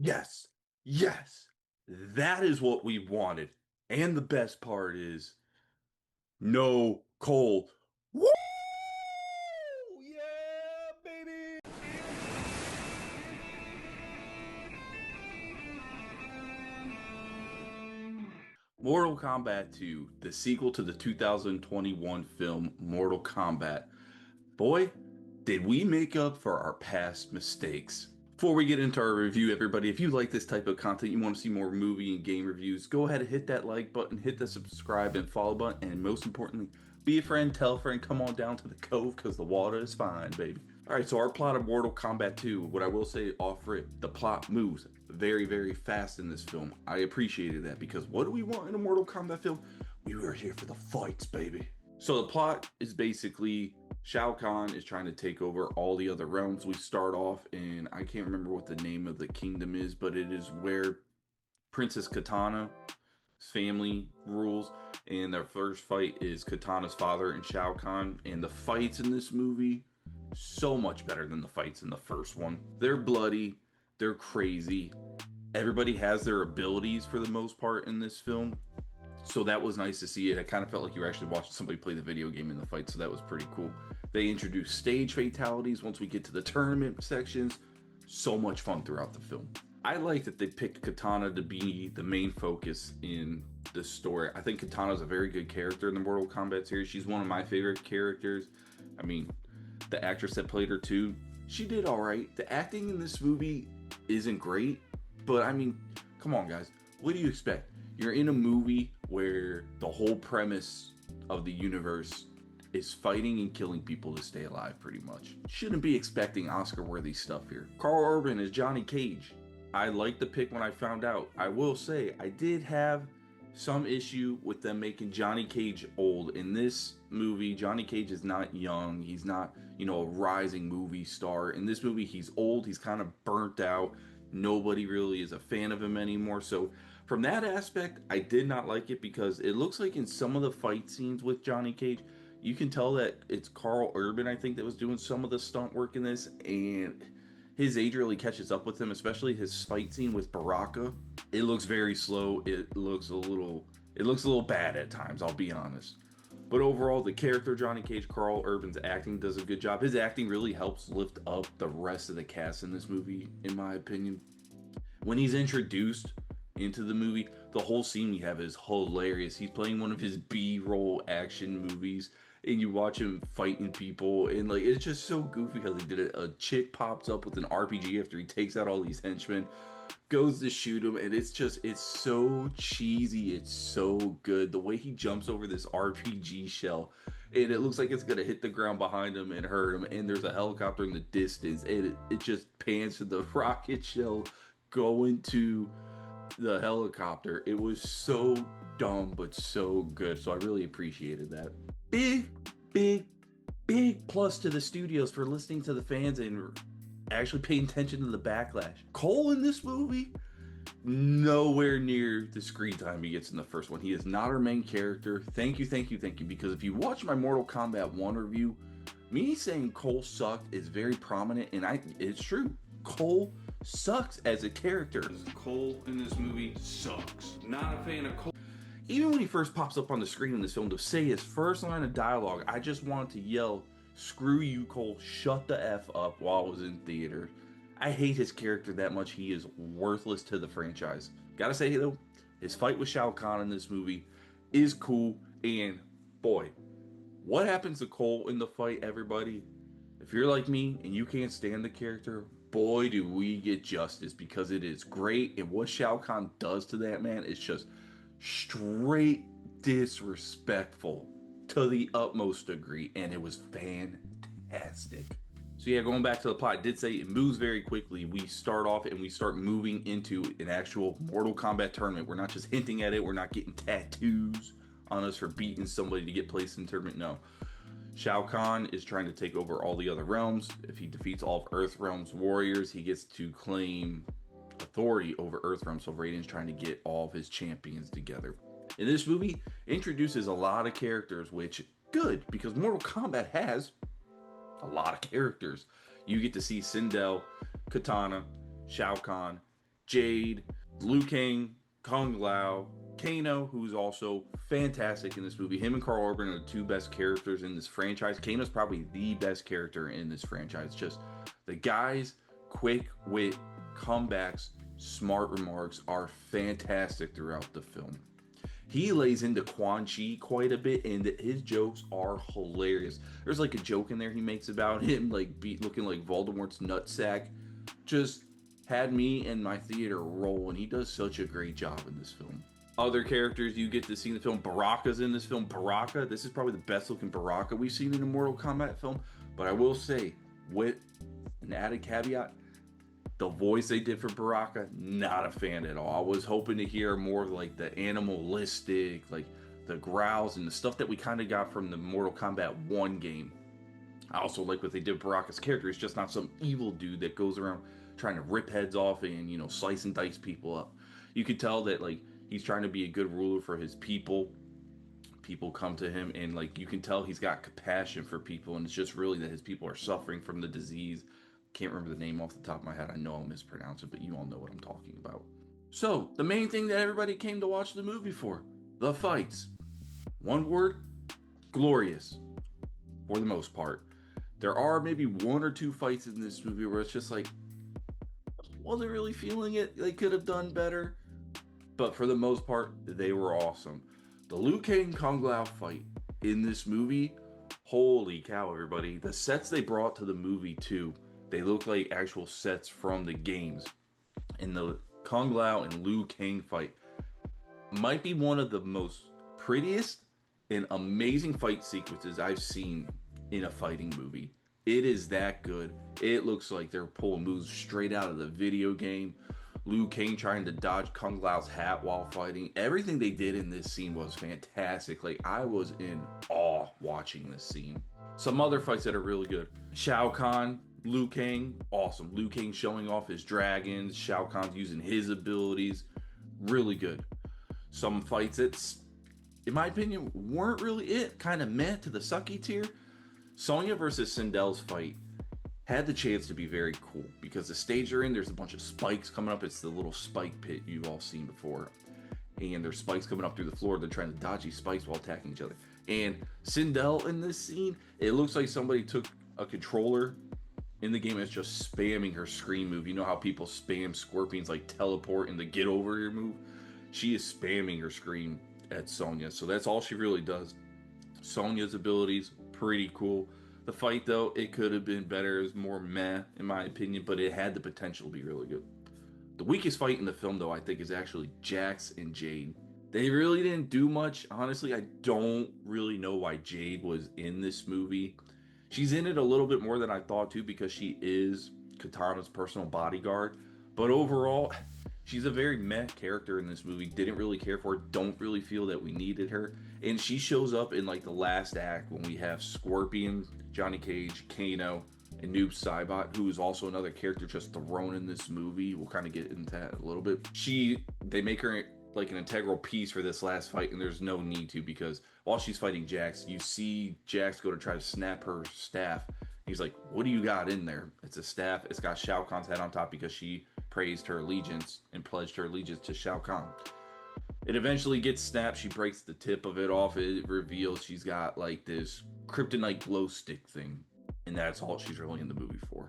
Yes, yes, that is what we wanted. And the best part is no Cole. Woo! Yeah, baby! Mortal Kombat 2, the sequel to the 2021 film Mortal Kombat. Boy, did we make up for our past mistakes. Before we get into our review, everybody, if you like this type of content, you want to see more movie and game reviews, go ahead and hit that like button, hit the subscribe and follow button, and most importantly, be a friend, tell a friend, come on down to the cove because the water is fine, baby. Alright, so our plot of Mortal Kombat 2, what I will say off rip, the plot moves very, very fast in this film. I appreciated that because what do we want in a Mortal Kombat film? We were here for the fights, baby. So the plot is basically Shao Kahn is trying to take over all the other realms. We start off in, I can't remember what the name of the kingdom is, but it is where Princess Katana's family rules. And their first fight is Katana's father and Shao Kahn. And the fights in this movie, so much better than the fights in the first one. They're bloody, they're crazy. Everybody has their abilities for the most part in this film. So that was nice to see it. I kind of felt like you were actually watching somebody play the video game in the fight, so that was pretty cool. They introduced stage fatalities once we get to the tournament sections. So much fun throughout the film. I like that they picked Katana to be the main focus in the story. I think Katana's a very good character in the Mortal Kombat series. She's one of my favorite characters. I mean, the actress that played her too, she did all right. The acting in this movie isn't great, but I mean, come on, guys. What do you expect? You're in a movie where the whole premise of the universe is fighting and killing people to stay alive, pretty much. Shouldn't be expecting Oscar-worthy stuff here. Carl Urban is Johnny Cage. I liked the pick when I found out. I will say, I did have some issue with them making Johnny Cage old. In this movie, Johnny Cage is not young. He's not, a rising movie star. In this movie, he's old. He's kind of burnt out. Nobody really is a fan of him anymore. So from that aspect, I did not like it because it looks like in some of the fight scenes with Johnny Cage, you can tell that it's Carl Urban, I think, that was doing some of the stunt work in this, and his age really catches up with him, especially his fight scene with Baraka. It looks very slow. It looks a little bad at times, I'll be honest. But overall, the character Johnny Cage, Carl Urban's acting does a good job. His acting really helps lift up the rest of the cast in this movie, in my opinion. When he's introduced into the movie, the whole scene we have is hilarious. He's playing one of his B-roll action movies, and you watch him fighting people, and like it's just so goofy how they did it. A chick pops up with an RPG after he takes out all these henchmen, goes to shoot him, and it's so cheesy. It's so good. The way he jumps over this RPG shell, and it looks like it's gonna hit the ground behind him and hurt him, and there's a helicopter in the distance, and it just pans to the rocket shell going to the helicopter. It was so dumb but so good, so I really appreciated that. Big, big, big plus to the studios for listening to the fans and actually paying attention to the backlash. Cole in this movie, nowhere near the screen time he gets in the first one. He is not our main character. Thank you, thank you, thank you. Because if you watch my Mortal Kombat 1 review, me saying Cole sucked is very prominent, and it's true. Cole sucks as a character. Cole in this movie sucks. Not a fan of Cole. Even when he first pops up on the screen in this film to say his first line of dialogue, I just wanted to yell, "Screw you, Cole, shut the F up," while I was in theater. I hate his character that much. He is worthless to the franchise. Gotta say though, his fight with Shao Kahn in this movie is cool, and boy, what happens to Cole in the fight, everybody? If you're like me and you can't stand the character, boy, do we get justice because it is great. And what Shao Kahn does to that man is just straight disrespectful to the utmost degree. And it was fantastic. So yeah, going back to the plot, I did say it moves very quickly. We start off and we start moving into an actual Mortal Kombat tournament. We're not just hinting at it. We're not getting tattoos on us for beating somebody to get placed in the tournament. No. Shao Kahn is trying to take over all the other realms. If he defeats all of Earthrealm's warriors, he gets to claim authority over Earthrealm. So Raiden's trying to get all of his champions together. And this movie introduces a lot of characters, which good, because Mortal Kombat has a lot of characters. You get to see Sindel, Katana, Shao Kahn, Jade, Liu Kang, Kung Lao, Kano, who's also fantastic in this movie. Him and Carl Urban are the two best characters in this franchise. Kano's probably the best character in this franchise. Just the guy's quick wit, comebacks, smart remarks are fantastic throughout the film. He lays into Quan Chi quite a bit, and his jokes are hilarious. There's like a joke in there he makes about him like looking like Voldemort's nutsack. Just had me and my theater rolling. He does such a great job in this film. Other characters you get to see in the film, Baraka's in this film. Baraka, this is probably the best looking Baraka we've seen in a Mortal Kombat film. But I will say, with an added caveat, the voice they did for Baraka, not a fan at all. I was hoping to hear more of like the animalistic, like the growls and the stuff that we kind of got from the Mortal Kombat 1 game. I also like what they did with Baraka's character. It's just not some evil dude that goes around trying to rip heads off and, you know, slice and dice people up. You could tell that, like, he's trying to be a good ruler for his people. People come to him, and, like, you can tell he's got compassion for people, and it's just really that his people are suffering from the disease. Can't remember the name off the top of my head. I know I'll mispronounce it, but you all know what I'm talking about. So, the main thing that everybody came to watch the movie for, the fights. One word, glorious, for the most part. There are maybe one or two fights in this movie where it's just like, wasn't really feeling it. They could have done better. But for the most part, they were awesome. The Liu Kang Kung Lao fight in this movie, holy cow, everybody. The sets they brought to the movie, too, they look like actual sets from the games. And the Kung Lao and Liu Kang fight might be one of the most prettiest and amazing fight sequences I've seen in a fighting movie. It is that good. It looks like they're pulling moves straight out of the video game. Liu Kang trying to dodge Kung Lao's hat while fighting. Everything they did in this scene was fantastic. Like, I was in awe watching this scene. Some other fights that are really good. Shao Kahn, Liu Kang, awesome. Liu Kang showing off his dragons. Shao Kahn's using his abilities. Really good. Some fights that, in my opinion, weren't really it. Kind of meh to the sucky tier. Sonya versus Sindel's fight had the chance to be very cool because the stage they're in, there's a bunch of spikes coming up. It's the little spike pit you've all seen before. And there's spikes coming up through the floor. They're trying to dodge these spikes while attacking each other. And Sindel in this scene, it looks like somebody took a controller in the game and is just spamming her screen move. You know how people spam Scorpions like teleport and the get over here move? She is spamming her screen at Sonya. So that's all she really does. Sonya's abilities, pretty cool. The fight, though, it could have been better. It was more meh, in my opinion, but it had the potential to be really good. The weakest fight in the film, though, I think is actually Jax and Jade. They really didn't do much. Honestly, I don't really know why Jade was in this movie. She's in it a little bit more than I thought, too, because she is Katana's personal bodyguard. But overall, she's a very meh character in this movie. Didn't really care for her. Don't really feel that we needed her. And she shows up in like the last act when we have Scorpion, Johnny Cage, Kano, and Noob Saibot, who is also another character just thrown in this movie. We'll kind of get into that a little bit. They make her like an integral piece for this last fight, and there's no need to because while she's fighting Jax, you see Jax go to try to snap her staff. He's like, "What do you got in there?" It's a staff. It's got Shao Kahn's head on top because she praised her allegiance and pledged her allegiance to Shao Kahn. It eventually gets snapped. She breaks the tip of it off. It reveals she's got like this kryptonite glow stick thing. And that's all she's really in the movie for.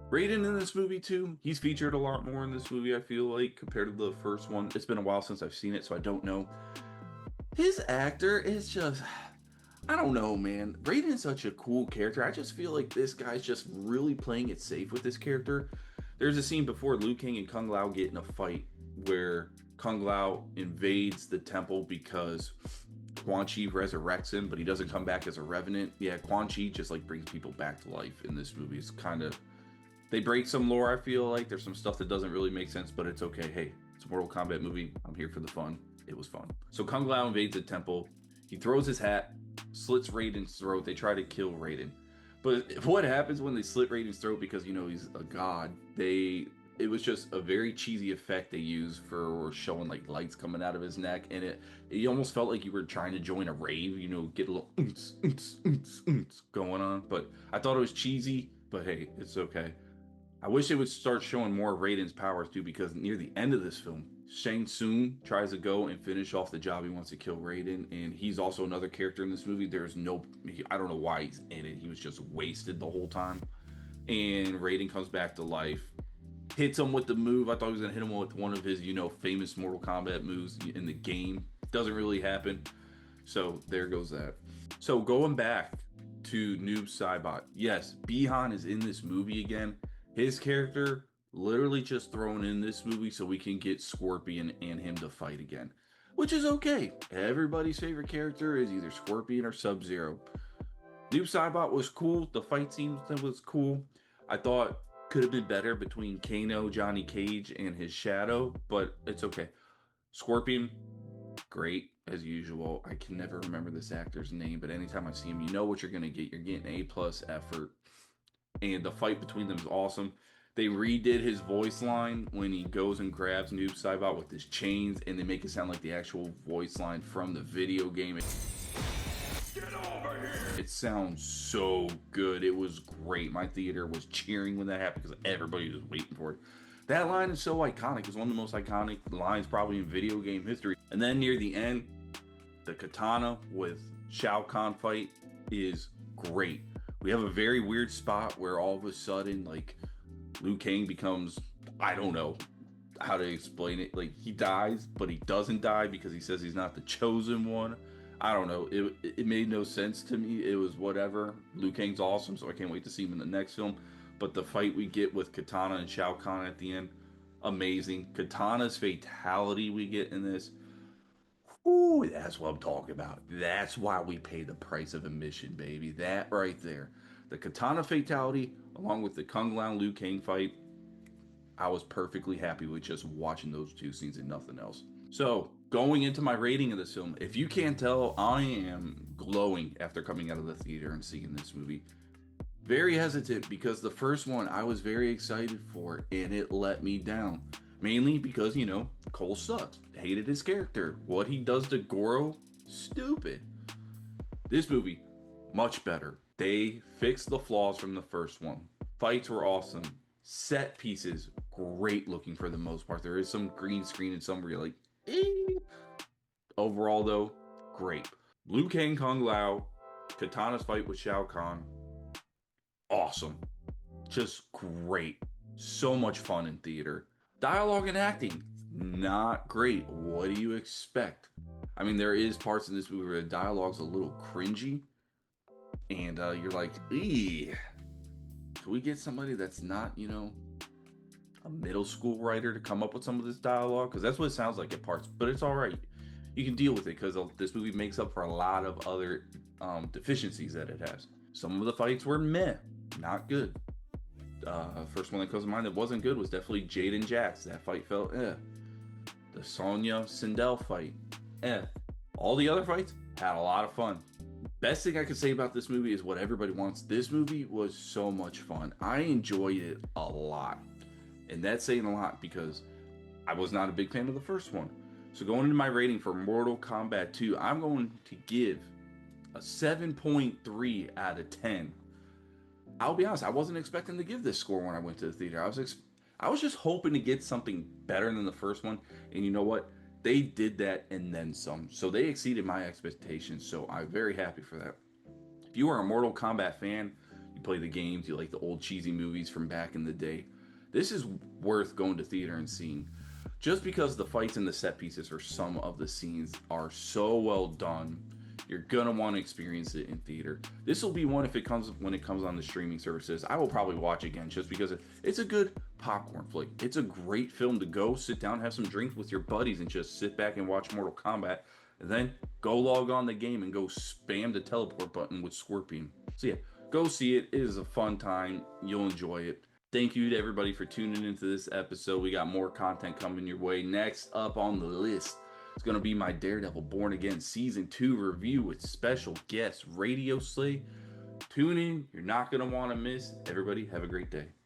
Raiden in this movie too. He's featured a lot more in this movie, I feel like, compared to the first one. It's been a while since I've seen it, so I don't know. His actor is just, I don't know, man. Raiden's such a cool character. I just feel like this guy's just really playing it safe with this character. There's a scene before Liu Kang and Kung Lao get in a fight where Kung Lao invades the temple because Quan Chi resurrects him, but he doesn't come back as a revenant. Yeah, Quan Chi just like brings people back to life in this movie. It's kind of, they break some lore, I feel like. There's some stuff that doesn't really make sense, but it's okay. Hey, it's a Mortal Kombat movie. I'm here for the fun. It was fun. So Kung Lao invades the temple. He throws his hat, slits Raiden's throat. They try to kill Raiden. But what happens when they slit Raiden's throat, because, you know, he's a god, it was just a very cheesy effect they used for showing like lights coming out of his neck, and it almost felt like you were trying to join a rave, you know, get a little going on. But I thought it was cheesy, but hey, it's okay. I wish they would start showing more of Raiden's powers too, because near the end of this film, Shang Tsung tries to go and finish off the job. He wants to kill Raiden, and he's also another character in this movie. I don't know why he's in it. He was just wasted the whole time. And Raiden comes back to life, hits him with the move. I thought he was gonna hit him with one of his, famous Mortal Kombat moves in the game. Doesn't really happen. So there goes that. So going back to Noob Saibot, yes, Bihan is in this movie again. His character literally just thrown in this movie so we can get Scorpion and him to fight again, which is okay. Everybody's favorite character is either Scorpion or Sub-Zero. Noob Saibot was cool. The fight scene was cool. I thought could have been better between Kano, Johnny Cage, and his shadow, but it's okay. Scorpion, great as usual. I can never remember this actor's name, but anytime I see him, you know what you're gonna get. You're getting A+ effort, and the fight between them is awesome. They redid his voice line when he goes and grabs Noob Saibot with his chains, and they make it sound like the actual voice line from the video game. Get over here! It sounds so good. It was great. My theater was cheering when that happened because everybody was waiting for it. That line is so iconic. It's one of the most iconic lines probably in video game history. And then near the end, the katana with Shao Kahn fight is great. We have a very weird spot where all of a sudden, like, Liu Kang becomes, I don't know how to explain it. Like, he dies, but he doesn't die because he says he's not the chosen one. I don't know. It made no sense to me. It was whatever. Liu Kang's awesome, so I can't wait to see him in the next film. But the fight we get with Katana and Shao Kahn at the end, amazing. Katana's fatality we get in this, ooh, that's what I'm talking about. That's why we pay the price of admission, baby. That right there. The Katana fatality, along with the Kung Lao Liu Kang fight, I was perfectly happy with just watching those two scenes and nothing else. So, going into my rating of this film, if you can't tell, I am glowing after coming out of the theater and seeing this movie. Very hesitant because the first one I was very excited for and it let me down. Mainly because, Cole sucks. Hated his character. What he does to Goro, stupid. This movie, much better. They fixed the flaws from the first one. Fights were awesome. Set pieces, great looking for the most part. There is some green screen and some where you're like, eh. Overall, though, great. Liu Kang Kung Lao, Katana's fight with Shao Kahn, awesome. Just great. So much fun in theater. Dialogue and acting, not great. What do you expect? I mean, there is parts in this movie where the dialogue's a little cringy, and you're like, eee. Can we get somebody that's not, a middle school writer to come up with some of this dialogue? Because that's what it sounds like at parts, but it's all right. You can deal with it because this movie makes up for a lot of other deficiencies that it has. Some of the fights were meh, not good. First one that comes to mind that wasn't good was definitely Jaden Jax. That fight felt eh. The Sonya Sindel fight, eh. All the other fights had a lot of fun. Best thing I could say about this movie is what everybody wants. This movie was so much fun. I enjoyed it a lot. And that's saying a lot because I was not a big fan of the first one. So going into my rating for Mortal Kombat 2, I'm going to give a 7.3 out of 10. I'll be honest, I wasn't expecting to give this score when I went to the theater. I was just hoping to get something better than the first one. And you know what? They did that and then some. So they exceeded my expectations. So I'm very happy for that. If you are a Mortal Kombat fan, you play the games, you like the old cheesy movies from back in the day, this is worth going to theater and seeing. Just because the fights and the set pieces for some of the scenes are so well done, you're gonna want to experience it in theater. This will be one when it comes on the streaming services. I will probably watch again just because it's a good popcorn flick. It's a great film to go sit down, have some drinks with your buddies, and just sit back and watch Mortal Kombat. And then go log on the game and go spam the teleport button with Scorpion. So yeah, go see it. It is a fun time. You'll enjoy it. Thank you to everybody for tuning into this episode. We got more content coming your way. Next up on the list, it's going to be my Daredevil Born Again Season 2 review with special guest Radio Slay. Tune in. You're not going to want to miss. Everybody, have a great day.